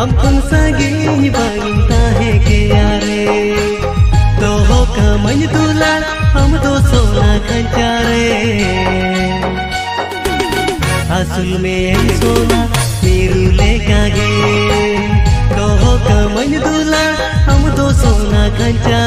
अपन सागी बागिंता है के यारे तो हो कमन दुलार हम तो सोना कंचारे असुल में सोना मेरू लेका गे तो हो कमन दुलार हम तो सोना कंचारे